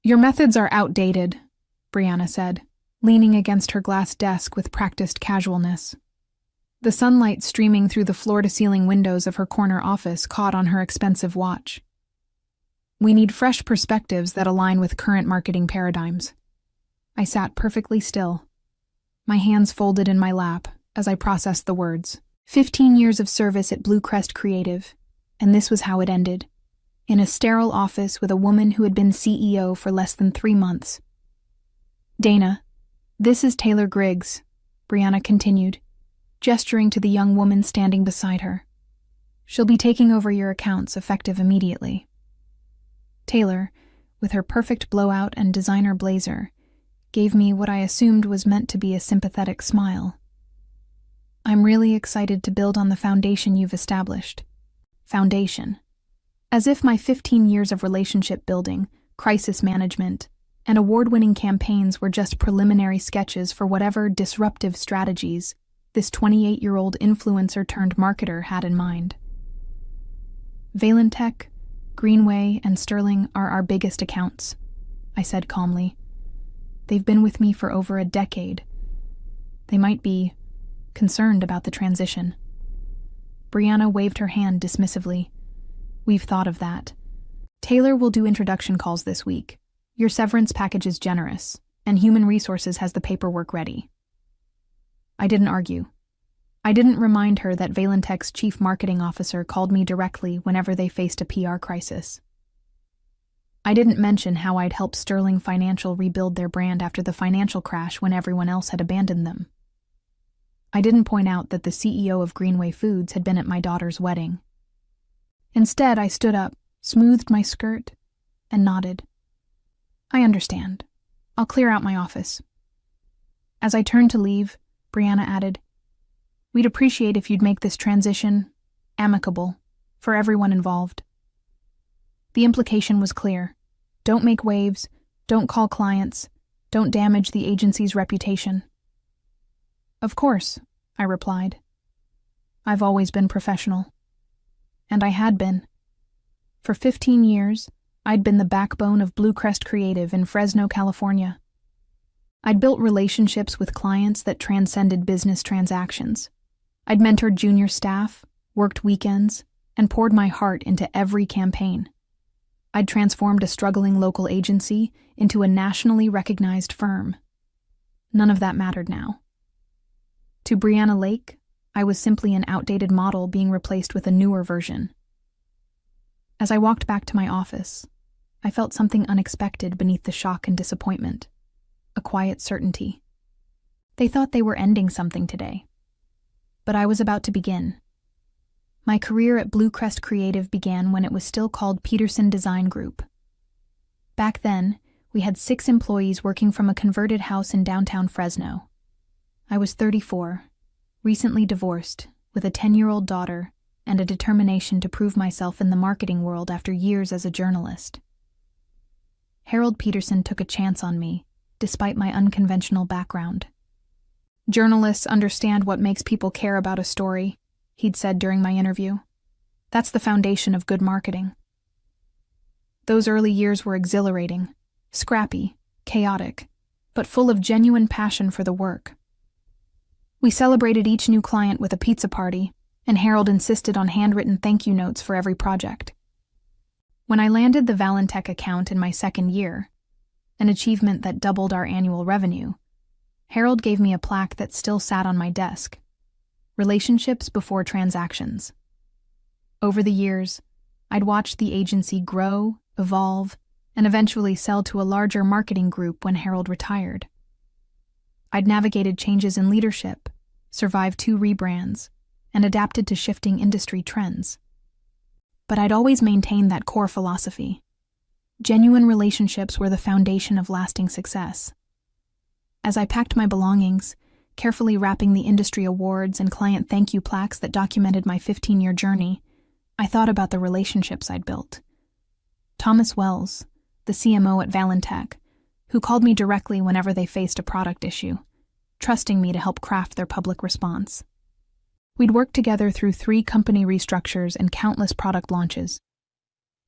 Your methods are outdated, Brianna said, leaning against her glass desk with practiced casualness. The sunlight streaming through the floor-to-ceiling windows of her corner office caught on her expensive watch. We need fresh perspectives that align with current marketing paradigms. I sat perfectly still, my hands folded in my lap as I processed the words. 15 years of service at Blue Crest Creative, and this was how it ended. In a sterile office with a woman who had been CEO for less than 3 months. Dana, this is Taylor Griggs, Brianna continued, gesturing to the young woman standing beside her. She'll be taking over your accounts effective immediately. Taylor, with her perfect blowout and designer blazer, gave me what I assumed was meant to be a sympathetic smile. I'm really excited to build on the foundation you've established. Foundation. As if my 15 years of relationship building, crisis management, and award-winning campaigns were just preliminary sketches for whatever disruptive strategies this 28-year-old influencer-turned-marketer had in mind. Valentech, Greenway, and Sterling are our biggest accounts, I said calmly. They've been with me for over a decade. They might be concerned about the transition. Brianna waved her hand dismissively. We've thought of that. Taylor will do introduction calls this week. Your severance package is generous, and Human Resources has the paperwork ready. I didn't argue. I didn't remind her that Valentech's chief marketing officer called me directly whenever they faced a PR crisis. I didn't mention how I'd helped Sterling Financial rebuild their brand after the financial crash when everyone else had abandoned them. I didn't point out that the CEO of Greenway Foods had been at my daughter's wedding. Instead, I stood up, smoothed my skirt, and nodded. I understand. I'll clear out my office. As I turned to leave, Brianna added, We'd appreciate if you'd make this transition amicable for everyone involved. The implication was clear. Don't make waves, don't call clients, don't damage the agency's reputation. Of course, I replied. I've always been professional. And I had been. For 15 years, I'd been the backbone of Blue Crest Creative in Fresno, California. I'd built relationships with clients that transcended business transactions. I'd mentored junior staff, worked weekends, and poured my heart into every campaign. I'd transformed a struggling local agency into a nationally recognized firm. None of that mattered now. To Brianna Lake, I was simply an outdated model being replaced with a newer version. As I walked back to my office, I felt something unexpected beneath the shock and disappointment. A quiet certainty. They thought they were ending something today. But I was about to begin. My career at Blue Crest Creative began when it was still called Peterson Design Group. Back then, we had 6 employees working from a converted house in downtown Fresno. I was 34, recently divorced, with a 10-year-old daughter, and a determination to prove myself in the marketing world after years as a journalist. Harold Peterson took a chance on me, despite my unconventional background. Journalists understand what makes people care about a story, he'd said during my interview. That's the foundation of good marketing. Those early years were exhilarating, scrappy, chaotic, but full of genuine passion for the work. We celebrated each new client with a pizza party, and Harold insisted on handwritten thank you notes for every project. When I landed the Valentech account in my second year, an achievement that doubled our annual revenue, Harold gave me a plaque that still sat on my desk. Relationships before transactions. Over the years, I'd watched the agency grow, evolve, and eventually sell to a larger marketing group when Harold retired. I'd navigated changes in leadership, survived 2 rebrands, and adapted to shifting industry trends. But I'd always maintained that core philosophy. Genuine relationships were the foundation of lasting success. As I packed my belongings, carefully wrapping the industry awards and client thank you plaques that documented my 15-year journey, I thought about the relationships I'd built. Thomas Wells, the CMO at Valentech, who called me directly whenever they faced a product issue, trusting me to help craft their public response. We'd worked together through 3 company restructures and countless product launches.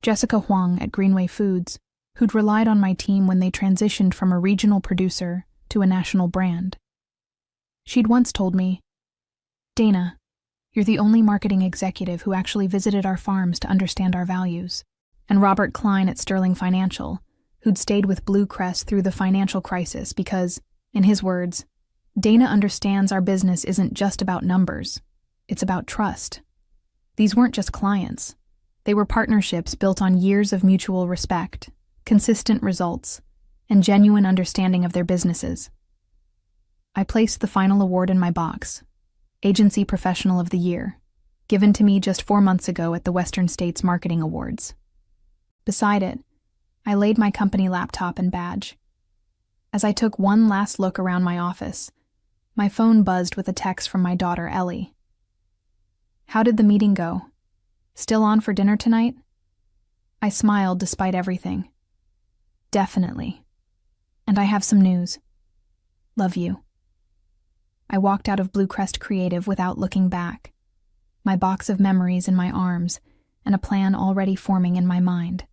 Jessica Huang at Greenway Foods, who'd relied on my team when they transitioned from a regional producer to a national brand. She'd once told me, "Dana, you're the only marketing executive who actually visited our farms to understand our values." And Robert Klein at Sterling Financial, who'd stayed with Blue Crest through the financial crisis because, in his words, "Dana understands our business isn't just about numbers, it's about trust." These weren't just clients. They were partnerships built on years of mutual respect, consistent results, and genuine understanding of their businesses. I placed the final award in my box, Agency Professional of the Year, given to me just 4 months ago at the Western States Marketing Awards. Beside it, I laid my company laptop and badge. As I took one last look around my office, my phone buzzed with a text from my daughter, Ellie. "How did the meeting go? Still on for dinner tonight?" I smiled despite everything. "Definitely. And I have some news. Love you." I walked out of Blue Crest Creative without looking back, my box of memories in my arms and a plan already forming in my mind.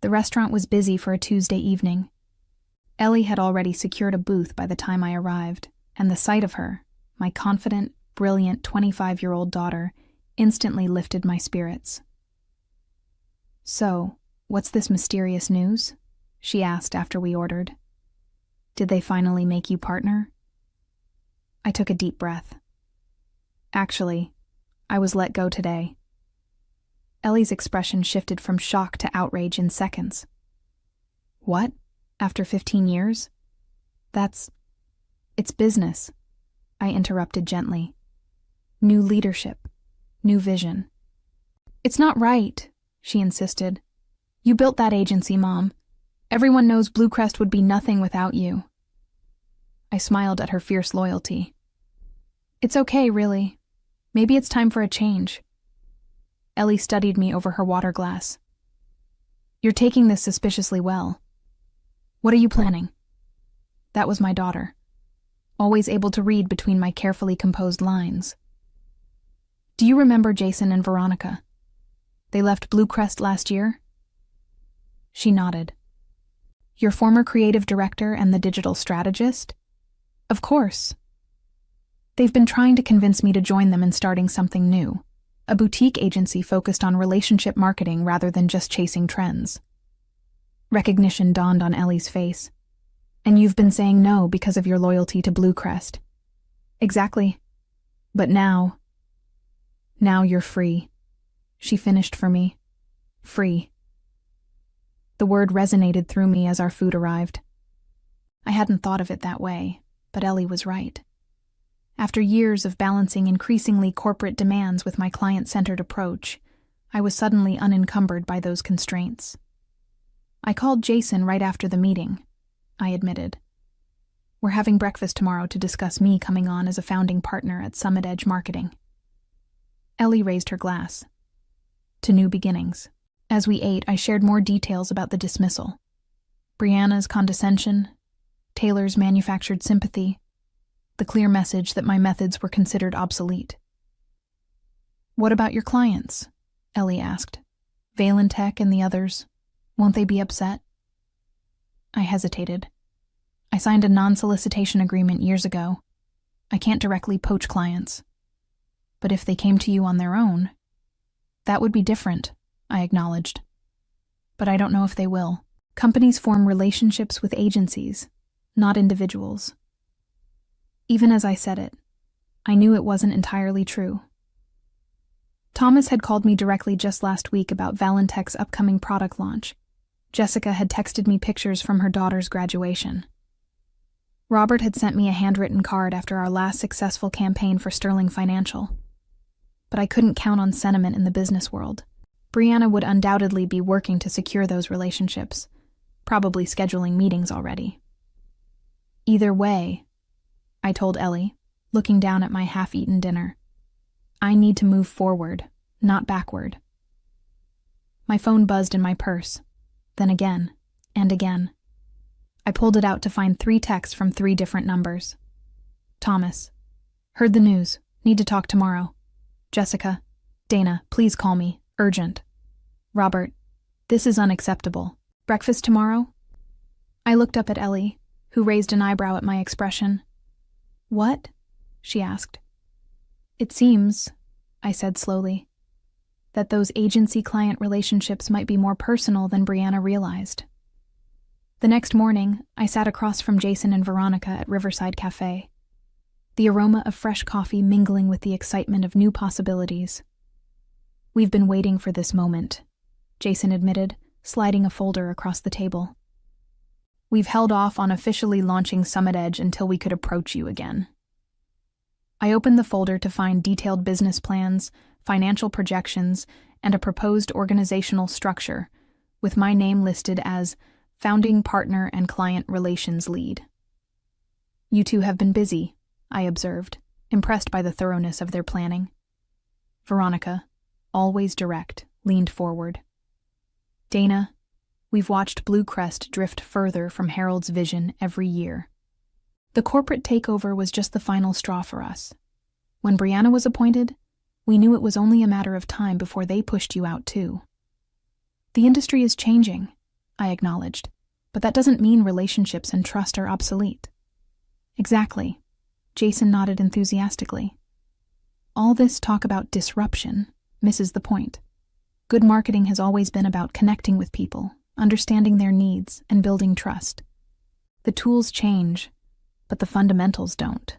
The restaurant was busy for a Tuesday evening. Ellie had already secured a booth by the time I arrived, and the sight of her, my confident, brilliant 25-year-old daughter, instantly lifted my spirits. "So, what's this mysterious news?" she asked after we ordered. "Did they finally make you partner?" I took a deep breath. "Actually, I was let go today." Ellie's expression shifted from shock to outrage in seconds. "What? After 15 years? It's business," I interrupted gently. "New leadership, new vision." "It's not right," she insisted. "You built that agency, Mom. Everyone knows Blue Crest would be nothing without you." I smiled at her fierce loyalty. "It's okay, really. Maybe it's time for a change." Ellie studied me over her water glass. "You're taking this suspiciously well. What are you planning?" That was my daughter, always able to read between my carefully composed lines. "Do you remember Jason and Veronica? They left Blue Crest last year?" She nodded. "Your former creative director and the digital strategist?" "Of course. They've been trying to convince me to join them in starting something new, a boutique agency focused on relationship marketing rather than just chasing trends." Recognition dawned on Ellie's face. "And you've been saying no because of your loyalty to Blue Crest." "Exactly. But now you're free," she finished for me. Free. The word resonated through me as our food arrived. I hadn't thought of it that way, but Ellie was right. After years of balancing increasingly corporate demands with my client-centered approach, I was suddenly unencumbered by those constraints. "I called Jason right after the meeting," I admitted. "We're having breakfast tomorrow to discuss me coming on as a founding partner at Summit Edge Marketing." Ellie raised her glass. "To new beginnings." As we ate, I shared more details about the dismissal. Brianna's condescension, Taylor's manufactured sympathy, the clear message that my methods were considered obsolete. "What about your clients?" Ellie asked. "Valentech and the others, won't they be upset?" I hesitated. I signed a non-solicitation agreement years ago. I can't directly poach clients. But if they came to you on their own, that would be different, I acknowledged. But I don't know if they will. Companies form relationships with agencies, not individuals. Even as I said it, I knew it wasn't entirely true. Thomas had called me directly just last week about Valentech's upcoming product launch. Jessica had texted me pictures from her daughter's graduation. Robert had sent me a handwritten card after our last successful campaign for Sterling Financial. But I couldn't count on sentiment in the business world. Brianna would undoubtedly be working to secure those relationships, probably scheduling meetings already. Either way, I told Ellie, looking down at my half-eaten dinner, I need to move forward, not backward. My phone buzzed in my purse, then again, and again. I pulled it out to find 3 texts from 3 different numbers. Thomas: "Heard the news. Need to talk tomorrow." Jessica: "Dana, please call me. Urgent." Robert: "This is unacceptable. Breakfast tomorrow? I looked up at Ellie, who raised an eyebrow at my expression. What? She asked. It seems, I said slowly, that those agency-client relationships might be more personal than Brianna realized. The next morning, I sat across from Jason and Veronica at Riverside Cafe, the aroma of fresh coffee mingling with the excitement of new possibilities. We've been waiting for this moment, Jason admitted, sliding a folder across the table. We've held off on officially launching Summit Edge until we could approach you again. I opened the folder to find detailed business plans, financial projections, and a proposed organizational structure, with my name listed as Founding Partner and Client Relations Lead. You two have been busy, I observed, impressed by the thoroughness of their planning. Veronica, always direct, leaned forward. Dana, we've watched Blue Crest drift further from Harold's vision every year. The corporate takeover was just the final straw for us. When Brianna was appointed, we knew it was only a matter of time before they pushed you out too. The industry is changing, I acknowledged, but that doesn't mean relationships and trust are obsolete. Exactly, Jason nodded enthusiastically. All this talk about disruption misses the point. Good marketing has always been about connecting with people, understanding their needs, and building trust. The tools change, but the fundamentals don't.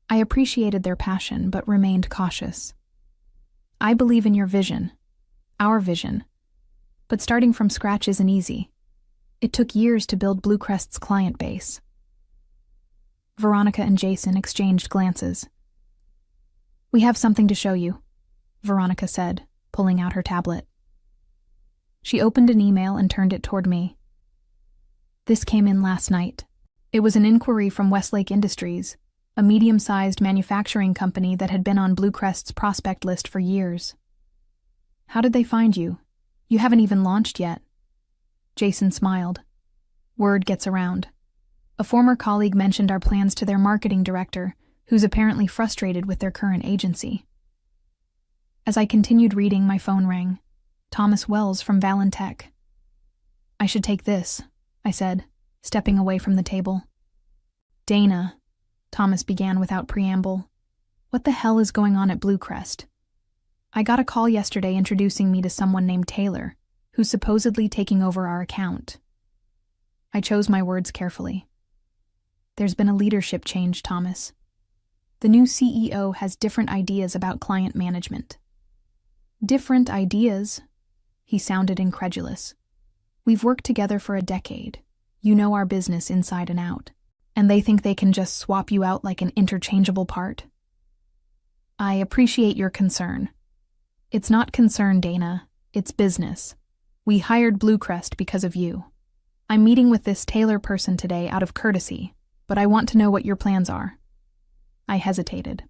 I appreciated their passion, but remained cautious. I believe in your vision, our vision, but starting from scratch isn't easy. It took years to build Blue Crest's client base. Veronica and Jason exchanged glances. We have something to show you, Veronica said, pulling out her tablet. She opened an email and turned it toward me. This came in last night. It was an inquiry from Westlake Industries, a medium-sized manufacturing company that had been on Blue Crest's prospect list for years. How did they find you? You haven't even launched yet. Jason smiled. Word gets around. A former colleague mentioned our plans to their marketing director, who's apparently frustrated with their current agency. As I continued reading, my phone rang. Thomas Wells from Valentech. I should take this, I said, stepping away from the table. Dana, Thomas began without preamble. What the hell is going on at Blue Crest? I got a call yesterday introducing me to someone named Taylor, who's supposedly taking over our account. I chose my words carefully. There's been a leadership change, Thomas. The new CEO has different ideas about client management. Different ideas? He sounded incredulous. We've worked together for a decade. You know our business inside and out. And they think they can just swap you out like an interchangeable part? I appreciate your concern. It's not concern, Dana. It's business. We hired Blue Crest because of you. I'm meeting with this Taylor person today out of courtesy, but I want to know what your plans are. I hesitated.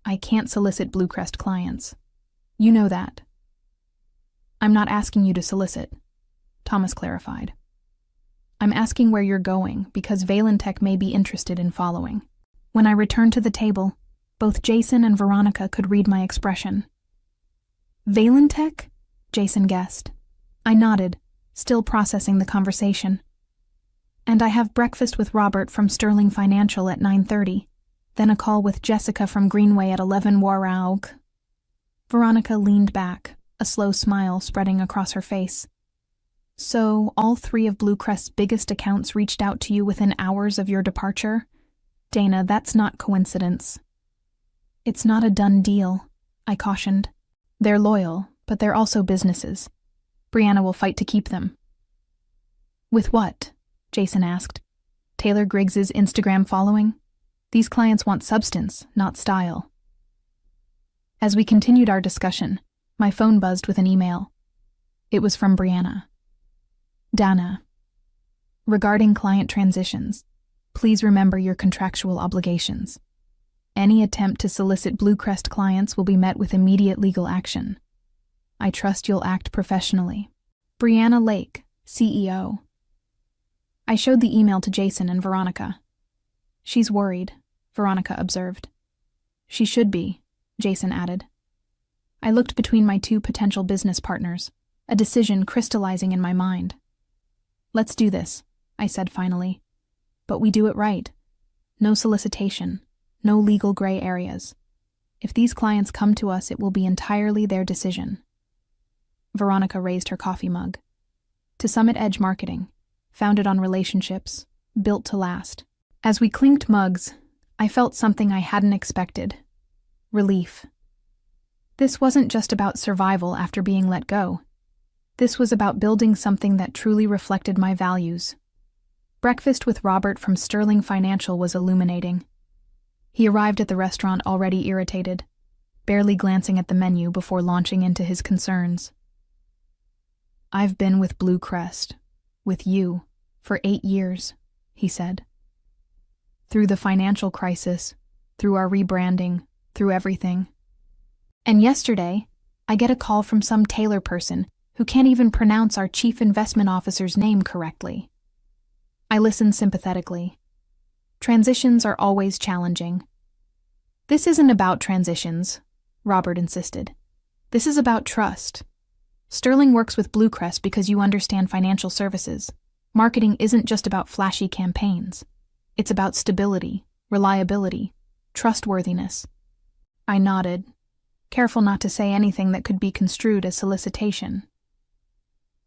I can't solicit Blue Crest clients. You know that. I'm not asking you to solicit, Thomas clarified. I'm asking where you're going because Valentech may be interested in following. When I returned to the table, both Jason and Veronica could read my expression. Valentech? Jason guessed. I nodded, still processing the conversation. And I have breakfast with Robert from Sterling Financial at 9:30, then a call with Jessica from Greenway at 11 Waraug. Veronica leaned back, a slow smile spreading across her face. So, all three of Blue Crest's biggest accounts reached out to you within hours of your departure? Dana, that's not coincidence. It's not a done deal, I cautioned. They're loyal, but they're also businesses. Brianna will fight to keep them. With what? Jason asked. Taylor Griggs's Instagram following? These clients want substance, not style. As we continued our discussion, my phone buzzed with an email. It was from Brianna. Dana, regarding client transitions, please remember your contractual obligations. Any attempt to solicit Blue Crest clients will be met with immediate legal action. I trust you'll act professionally. Brianna Lake, CEO. I showed the email to Jason and Veronica. She's worried, Veronica observed. She should be, Jason added. I looked between my two potential business partners, a decision crystallizing in my mind. "Let's do this," I said finally. "But we do it right. No solicitation, no legal gray areas. If these clients come to us, it will be entirely their decision." Veronica raised her coffee mug. "To Summit Edge Marketing, founded on relationships, built to last." As we clinked mugs, I felt something I hadn't expected. Relief. This wasn't just about survival after being let go. This was about building something that truly reflected my values. Breakfast with Robert from Sterling Financial was illuminating. He arrived at the restaurant already irritated, barely glancing at the menu before launching into his concerns. "I've been with Blue Crest, with you, for 8 years, he said. "Through the financial crisis, through our rebranding, through everything. And yesterday, I get a call from some Taylor person who can't even pronounce our chief investment officer's name correctly." I listened sympathetically. Transitions are always challenging. "This isn't about transitions," Robert insisted. "This is about trust. Sterling works with Blue Crest because you understand financial services. Marketing isn't just about flashy campaigns. It's about stability, reliability, trustworthiness." I nodded, careful not to say anything that could be construed as solicitation.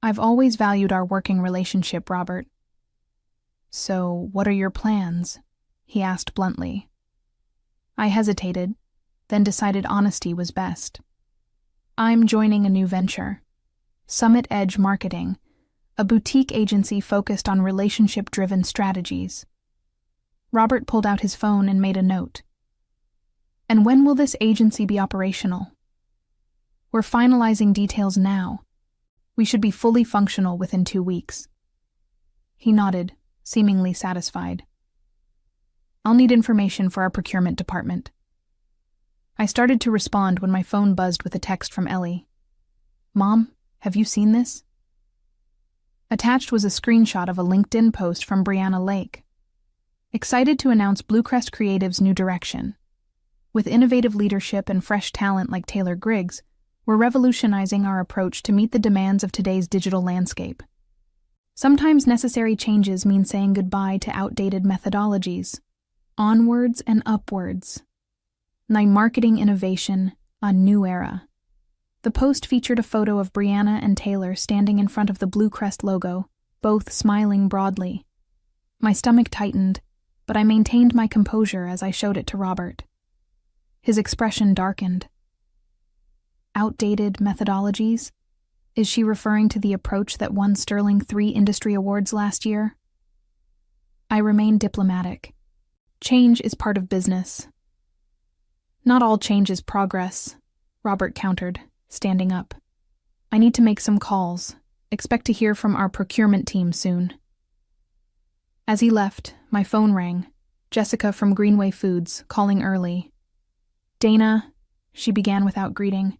"I've always valued our working relationship, Robert." "So, what are your plans?" he asked bluntly. I hesitated, then decided honesty was best. "I'm joining a new venture, Summit Edge Marketing, a boutique agency focused on relationship-driven strategies." Robert pulled out his phone and made a note. "And when will this agency be operational?" "We're finalizing details now. We should be fully functional within 2 weeks." He nodded, seemingly satisfied. "I'll need information for our procurement department." I started to respond when my phone buzzed with a text from Ellie. "Mom, have you seen this?" Attached was a screenshot of a LinkedIn post from Brianna Lake. "Excited to announce Blue Crest Creative's new direction. With innovative leadership and fresh talent like Taylor Griggs, we're revolutionizing our approach to meet the demands of today's digital landscape. Sometimes necessary changes mean saying goodbye to outdated methodologies. Onwards and upwards. My marketing innovation, a new era." The post featured a photo of Brianna and Taylor standing in front of the Blue Crest logo, both smiling broadly. My stomach tightened, but I maintained my composure as I showed it to Robert. His expression darkened. Outdated methodologies? Is she referring to the approach that won Sterling 3 industry awards last year? I remained diplomatic. Change is part of business. "Not all change is progress," Robert countered, standing up. "I need to make some calls. Expect to hear from our procurement team soon." As he left, my phone rang. Jessica from Greenway Foods, calling early. "Dana," she began without greeting,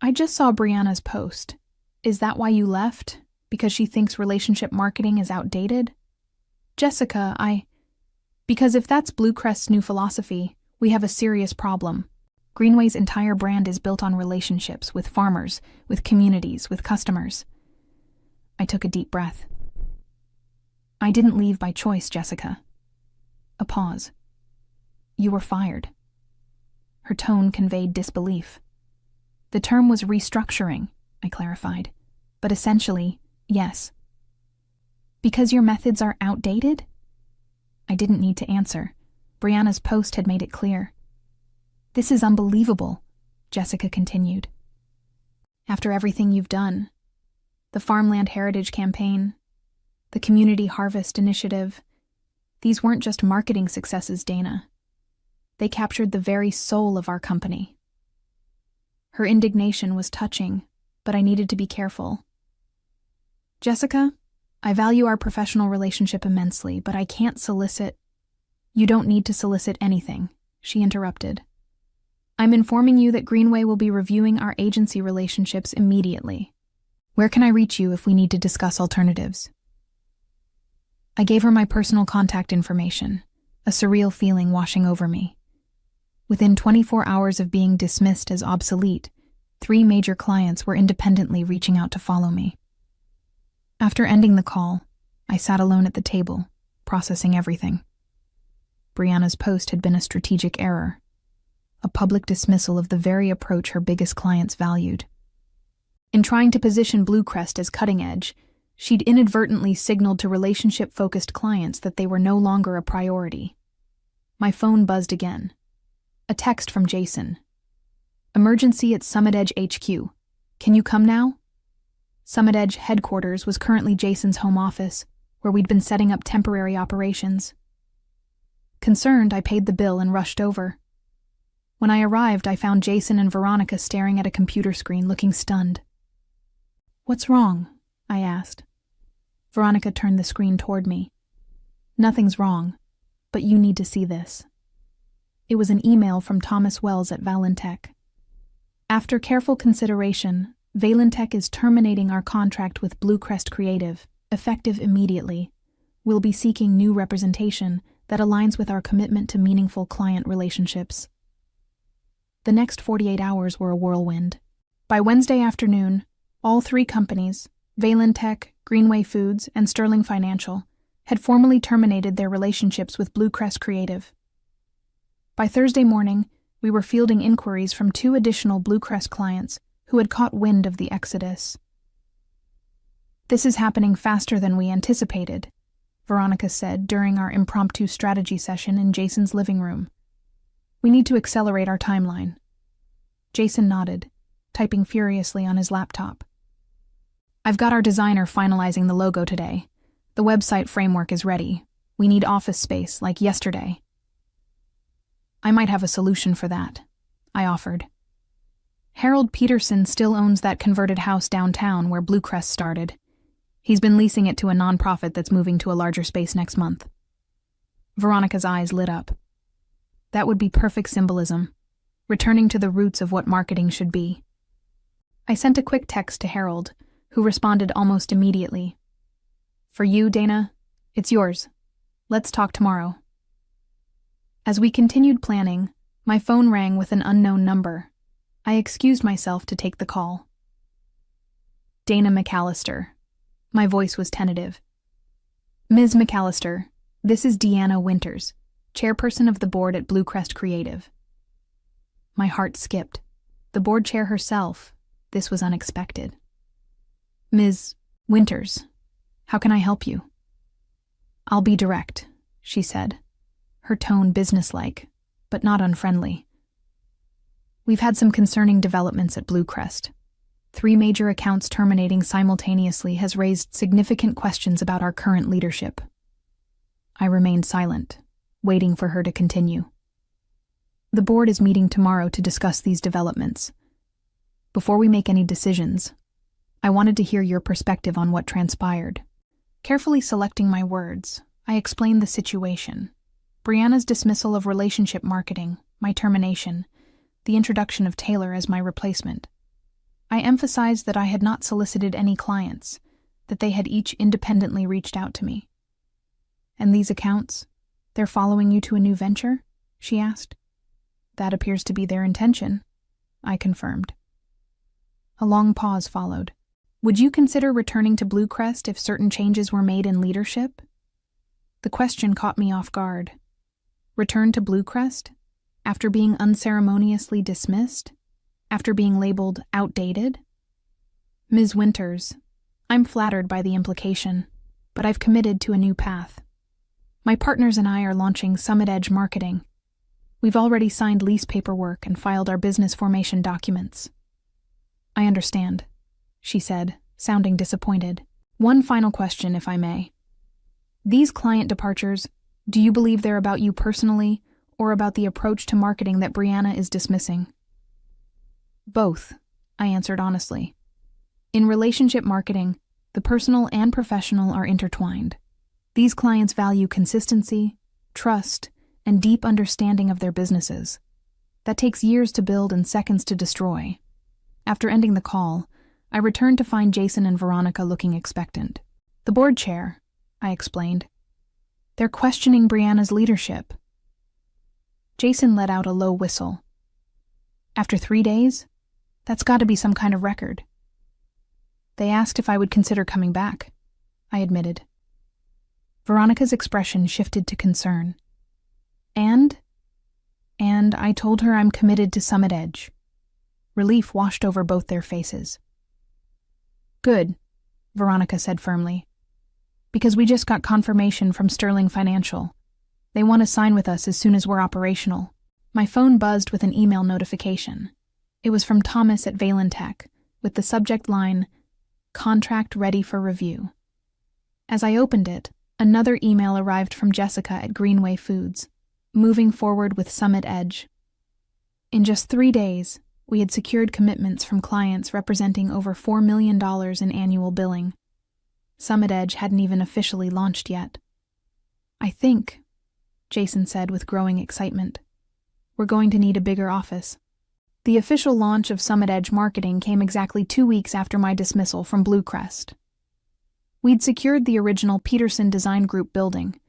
"I just saw Brianna's post. Is that why you left? Because she thinks relationship marketing is outdated?" "Jessica, Because if that's Blue Crest's new philosophy, we have a serious problem. Greenway's entire brand is built on relationships with farmers, with communities, with customers." I took a deep breath. "I didn't leave by choice, Jessica." A pause. "You were fired." Her tone conveyed disbelief. "The term was restructuring," I clarified. "But essentially, yes." "Because your methods are outdated?" I didn't need to answer. Brianna's post had made it clear. "This is unbelievable," Jessica continued. "After everything you've done, the Farmland Heritage Campaign, the Community Harvest Initiative, these weren't just marketing successes, Dana. They captured the very soul of our company." Her indignation was touching, but I needed to be careful. "Jessica, I value our professional relationship immensely, but I can't solicit—" "You don't need to solicit anything," she interrupted. "I'm informing you that Greenway will be reviewing our agency relationships immediately. Where can I reach you if we need to discuss alternatives?" I gave her my personal contact information, a surreal feeling washing over me. Within 24 hours of being dismissed as obsolete, 3 major clients were independently reaching out to follow me. After ending the call, I sat alone at the table, processing everything. Brianna's post had been a strategic error, a public dismissal of the very approach her biggest clients valued. In trying to position Bluecrest as cutting edge, she'd inadvertently signaled to relationship-focused clients that they were no longer a priority. My phone buzzed again. A text from Jason. "Emergency at Summit Edge HQ. Can you come now?" Summit Edge headquarters was currently Jason's home office, where we'd been setting up temporary operations. Concerned, I paid the bill and rushed over. When I arrived, I found Jason and Veronica staring at a computer screen, looking stunned. "What's wrong?" I asked. Veronica turned the screen toward me. "Nothing's wrong, but you need to see this." It was an email from Thomas Wells at Valentech. "After careful consideration, Valentech is terminating our contract with Bluecrest Creative, effective immediately. We'll be seeking new representation that aligns with our commitment to meaningful client relationships." The next 48 hours were a whirlwind. By Wednesday afternoon, all 3 companies, Valentech, Greenway Foods, and Sterling Financial, had formally terminated their relationships with Bluecrest Creative. By Thursday morning, we were fielding inquiries from 2 additional Bluecrest clients who had caught wind of the exodus. "This is happening faster than we anticipated," Veronica said during our impromptu strategy session in Jason's living room. "We need to accelerate our timeline." Jason nodded, typing furiously on his laptop. "I've got our designer finalizing the logo today. The website framework is ready. We need office space, like yesterday." "I might have a solution for that," I offered. "Harold Peterson still owns that converted house downtown where Bluecrest started. He's been leasing it to a nonprofit that's moving to a larger space next month." Veronica's eyes lit up. That would be perfect symbolism, returning to the roots of what marketing should be. I sent a quick text to Harold, who responded almost immediately. "For you, Dana, it's yours. Let's talk tomorrow." As we continued planning, my phone rang with an unknown number. I excused myself to take the call. Dana McAllister. My voice was tentative. "Ms. McAllister, this is Deanna Winters, chairperson of the board at Bluecrest Creative." My heart skipped. The board chair herself. This was unexpected. "Ms. Winters, how can I help you?" "I'll be direct," she said, her tone businesslike, but not unfriendly. "We've had some concerning developments at Bluecrest. 3 major accounts terminating simultaneously has raised significant questions about our current leadership." I remained silent, waiting for her to continue. "The board is meeting tomorrow to discuss these developments. Before we make any decisions, I wanted to hear your perspective on what transpired." Carefully selecting my words, I explained the situation. Brianna's dismissal of relationship marketing, my termination, the introduction of Taylor as my replacement. I emphasized that I had not solicited any clients, that they had each independently reached out to me. "And these accounts, they're following you to a new venture?" she asked. "That appears to be their intention," I confirmed. A long pause followed. "Would you consider returning to Bluecrest if certain changes were made in leadership?" The question caught me off guard. Return to Bluecrest? After being unceremoniously dismissed? After being labeled outdated? "Ms. Winters, I'm flattered by the implication, but I've committed to a new path. My partners and I are launching Summit Edge Marketing. We've already signed lease paperwork and filed our business formation documents." "I understand," she said, sounding disappointed. "One final question, if I may. These client departures, do you believe they're about you personally or about the approach to marketing that Brianna is dismissing?" "Both," I answered honestly. "In relationship marketing, the personal and professional are intertwined. These clients value consistency, trust, and deep understanding of their businesses. That takes years to build and seconds to destroy." After ending the call, I returned to find Jason and Veronica looking expectant. "The board chair," I explained. "They're questioning Brianna's leadership." Jason let out a low whistle. "After 3 days? That's got to be some kind of record. They asked if I would consider coming back, I admitted. Veronica's expression shifted to concern. And I told her I'm committed to Summit Edge. Relief washed over both their faces. Good, Veronica said firmly. Because we just got confirmation from Sterling Financial. They want to sign with us as soon as we're operational. My phone buzzed with an email notification. It was from Thomas at Valentech, with the subject line, "Contract ready for review." As I opened it, another email arrived from Jessica at Greenway Foods, moving forward with Summit Edge. In just 3 days, we had secured commitments from clients representing over $4 million in annual billing. Summit Edge hadn't even officially launched yet. I think, Jason said with growing excitement, we're going to need a bigger office. The official launch of Summit Edge marketing came exactly 2 weeks after my dismissal from Bluecrest. We'd secured the original Peterson Design Group building,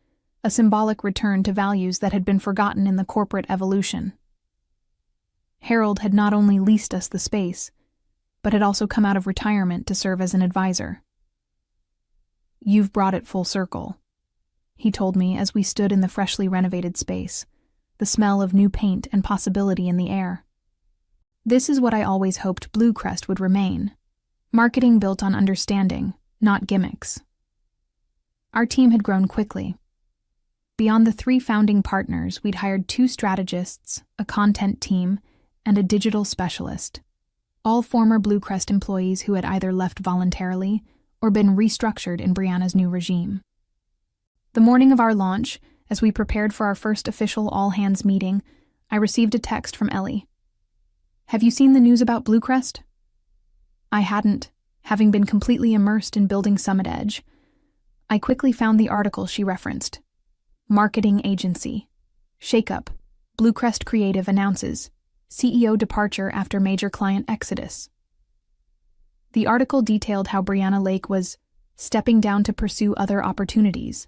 a symbolic return to values that had been forgotten in the corporate evolution. Harold had not only leased us the space, but had also come out of retirement to serve as an advisor. "You've brought it full circle," he told me as we stood in the freshly renovated space, the smell of new paint and possibility in the air. This is what I always hoped Bluecrest would remain. Marketing built on understanding, not gimmicks. Our team had grown quickly. Beyond the 3 founding partners, we'd hired 2 strategists, a content team, and a digital specialist, all former Bluecrest employees who had either left voluntarily or been restructured in Brianna's new regime. The morning of our launch, as we prepared for our first official all-hands meeting, I received a text from Ellie. "Have you seen the news about Bluecrest?" I hadn't, having been completely immersed in building Summit Edge. I quickly found the article she referenced. Marketing agency. Shakeup. Bluecrest Creative announces CEO departure after major client exodus. The article detailed how Brianna Lake was stepping down to pursue other opportunities.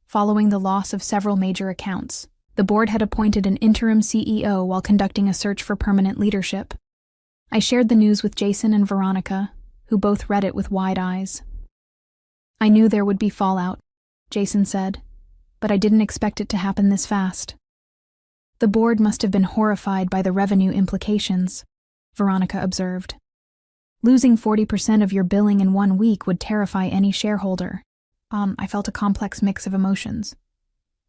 Following the loss of several major accounts, the board had appointed an interim CEO while conducting a search for permanent leadership. I shared the news with Jason and Veronica, who both read it with wide eyes. "I knew there would be fallout," Jason said, "but I didn't expect it to happen this fast." "The board must have been horrified by the revenue implications," Veronica observed. "Losing 40% of your billing in 1 week would terrify any shareholder." I felt a complex mix of emotions.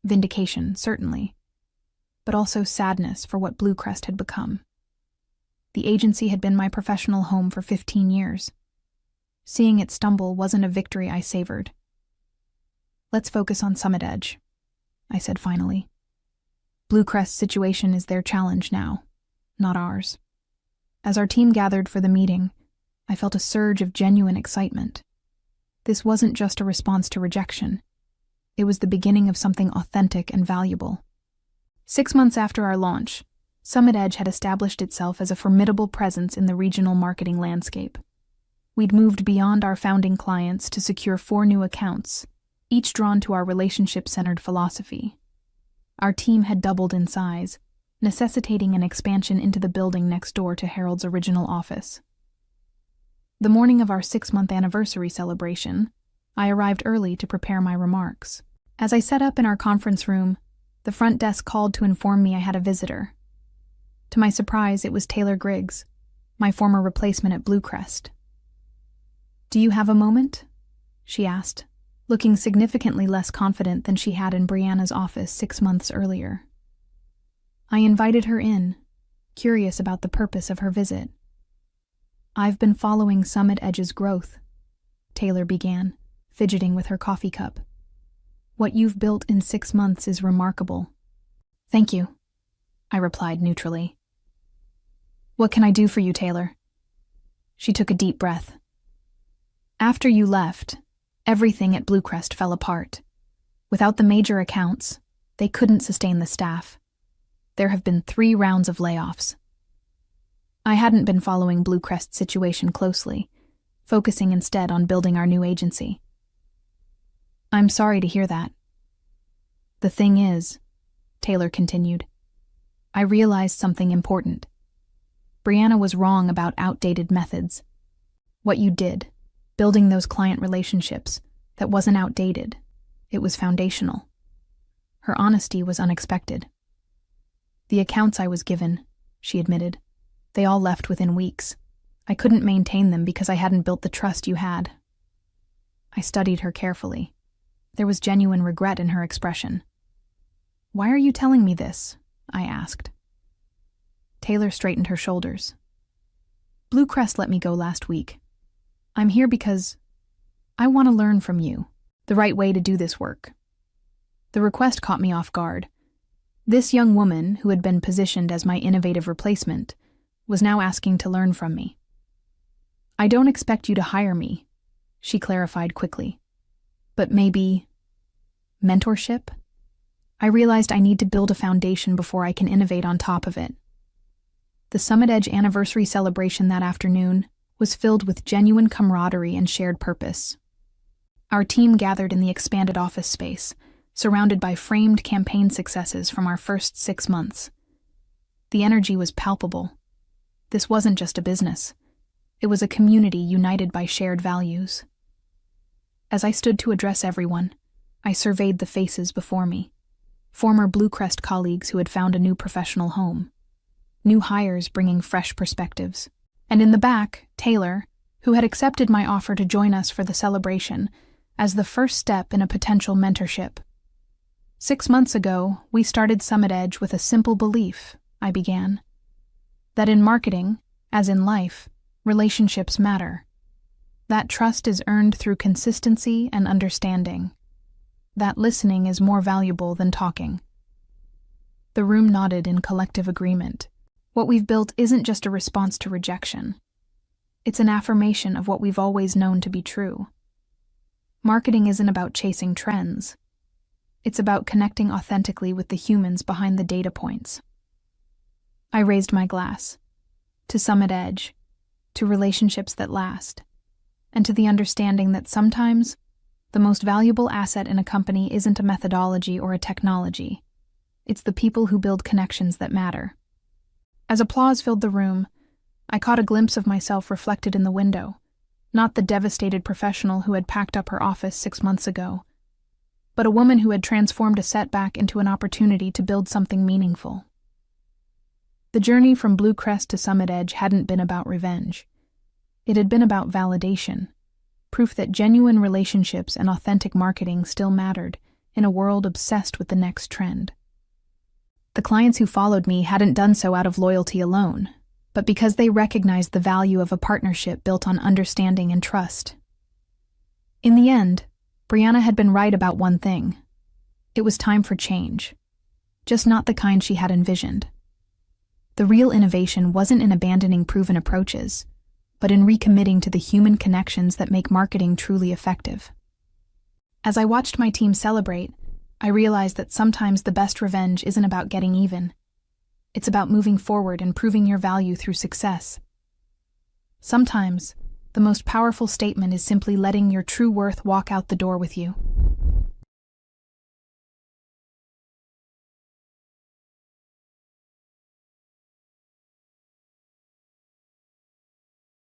Vindication, certainly, but also sadness for what Bluecrest had become. The agency had been my professional home for 15 years. Seeing it stumble wasn't a victory I savored. "Let's focus on Summit Edge," I said finally. "Bluecrest's situation is their challenge now, not ours." As our team gathered for the meeting, I felt a surge of genuine excitement. This wasn't just a response to rejection. It was the beginning of something authentic and valuable. 6 months after our launch, Summit Edge had established itself as a formidable presence in the regional marketing landscape. We'd moved beyond our founding clients to secure 4 new accounts, each drawn to our relationship-centered philosophy. Our team had doubled in size, necessitating an expansion into the building next door to Harold's original office. The morning of our 6-month anniversary celebration, I arrived early to prepare my remarks. As I set up in our conference room, the front desk called to inform me I had a visitor. To my surprise, it was Taylor Griggs, my former replacement at Bluecrest. "Do you have a moment?" she asked, looking significantly less confident than she had in Brianna's office 6 months earlier. I invited her in, curious about the purpose of her visit. "I've been following Summit Edge's growth," Taylor began, fidgeting with her coffee cup. "What you've built in 6 months is remarkable." "Thank you," I replied neutrally. "What can I do for you, Taylor?" She took a deep breath. "After you left, everything at Bluecrest fell apart. Without the major accounts, they couldn't sustain the staff. There have been 3 rounds of layoffs." I hadn't been following Bluecrest's situation closely, focusing instead on building our new agency. "I'm sorry to hear that." "The thing is," Taylor continued, "I realized something important. Brianna was wrong about outdated methods. What you did, building those client relationships, that wasn't outdated. It was foundational. Her honesty was unexpected. The accounts I was given, she admitted, they all left within weeks. I couldn't maintain them because I hadn't built the trust you had. I studied her carefully. There was genuine regret in her expression. Why are you telling me this? I asked. Taylor straightened her shoulders. Blue Crest let me go last week. I'm here because I want to learn from you the right way to do this work. The request caught me off guard. This young woman, who had been positioned as my innovative replacement, was now asking to learn from me. I don't expect you to hire me, she clarified quickly. But maybe mentorship? I realized I need to build a foundation before I can innovate on top of it. The Summit Edge anniversary celebration that afternoon was filled with genuine camaraderie and shared purpose. Our team gathered in the expanded office space, surrounded by framed campaign successes from our first 6 months. The energy was palpable. This wasn't just a business. It was a community united by shared values. As I stood to address everyone, I surveyed the faces before me. Former Blue Crest colleagues who had found a new professional home. New hires bringing fresh perspectives. And in the back, Taylor, who had accepted my offer to join us for the celebration as the first step in a potential mentorship. 6 months ago, we started Summit Edge with a simple belief, I began. That in marketing, as in life, relationships matter. That trust is earned through consistency and understanding. That listening is more valuable than talking. The room nodded in collective agreement. What we've built isn't just a response to rejection. It's an affirmation of what we've always known to be true. Marketing isn't about chasing trends. It's about connecting authentically with the humans behind the data points. I raised my glass. To Summit Edge. To relationships that last. And to the understanding that sometimes the most valuable asset in a company isn't a methodology or a technology. It's the people who build connections that matter. As applause filled the room, I caught a glimpse of myself reflected in the window, not the devastated professional who had packed up her office 6 months ago, but a woman who had transformed a setback into an opportunity to build something meaningful. The journey from Blue Crest to Summit Edge hadn't been about revenge. It had been about validation, proof that genuine relationships and authentic marketing still mattered in a world obsessed with the next trend. The clients who followed me hadn't done so out of loyalty alone, but because they recognized the value of a partnership built on understanding and trust. In the end, Brianna had been right about one thing. It was time for change, just not the kind she had envisioned. The real innovation wasn't in abandoning proven approaches, but in recommitting to the human connections that make marketing truly effective. As I watched my team celebrate, I realized that sometimes the best revenge isn't about getting even. It's about moving forward and proving your value through success. Sometimes, the most powerful statement is simply letting your true worth walk out the door with you.